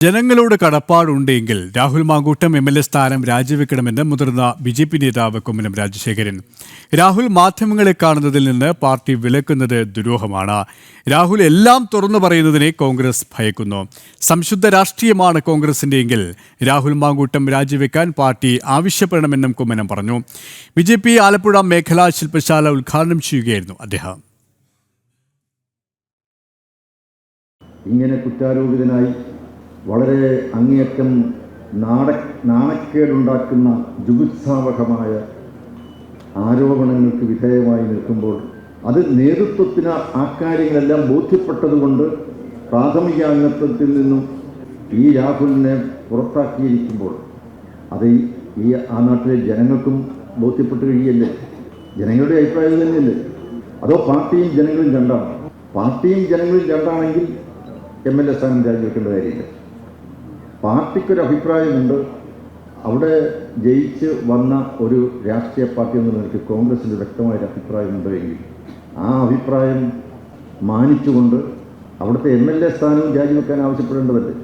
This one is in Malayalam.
ജനങ്ങളോട് കടപ്പാടുണ്ടെങ്കിൽ രാഹുൽ മാങ്കൂട്ടം MLA സ്ഥാനം രാജിവെക്കണമെന്ന് മുതിർന്ന BJP നേതാവ് കുമ്മനം രാജശേഖരൻ. രാഹുൽ മാധ്യമങ്ങളെ കാണുന്നതിൽ നിന്ന് പാർട്ടി വിലക്കുന്നത് ദുരൂഹമാണ്. രാഹുൽ എല്ലാം തുറന്നു പറയുന്നതിനെ കോൺഗ്രസ് ഭയക്കുന്നു. സംശുദ്ധ രാഷ്ട്രീയമാണ് കോൺഗ്രസിന്റെയെങ്കിൽ രാഹുൽ മാങ്കൂട്ടം രാജിവെക്കാൻ പാർട്ടി ആവശ്യപ്പെടണമെന്നും കുമ്മനം പറഞ്ഞു. BJP ആലപ്പുഴ മേഖലാ ശില്പശാല ഉദ്ഘാടനം ചെയ്യുകയായിരുന്നു അദ്ദേഹം. ഇങ്ങനെ കുറ്റാരോപിതനായി വളരെ അങ്ങേയറ്റം നാണക്കേടുണ്ടാക്കുന്ന ജുഗുപ്സാവഹമായ ആരോപണങ്ങൾക്ക് വിധേയമായി നിൽക്കുമ്പോൾ അത് നേതൃത്വത്തിന് ആ കാര്യങ്ങളെല്ലാം ബോധ്യപ്പെട്ടതുകൊണ്ട് പ്രാഥമിക അംഗത്വത്തിൽ നിന്നും ഈ രാഹുലിനെ പുറത്താക്കിയിരിക്കുമ്പോൾ അത് ആ നാട്ടിലെ ജനങ്ങൾക്കും ബോധ്യപ്പെട്ട് കഴിയല്ലേ? ജനങ്ങളുടെ അഭിപ്രായം തന്നെയല്ലേ? അതോ പാർട്ടിയും ജനങ്ങളും രണ്ടാണ്? പാർട്ടിയും ജനങ്ങളും രണ്ടാണെങ്കിൽ MLA സ്ഥാനം രാജിവെക്കേണ്ട കാര്യമില്ല. പാർട്ടിക്കൊരു അഭിപ്രായമുണ്ട്. അവിടെ ജയിച്ച് വന്ന ഒരു രാഷ്ട്രീയ പാർട്ടി എന്ന നിലയ്ക്ക് കോൺഗ്രസിൻ്റെ വ്യക്തമായൊരു അഭിപ്രായമുണ്ട് എങ്കിൽ ആ അഭിപ്രായം മാനിച്ചുകൊണ്ട് അവിടുത്തെ MLA സ്ഥാനവും രാജിവെക്കാൻ ആവശ്യപ്പെടേണ്ടതല്ലേ?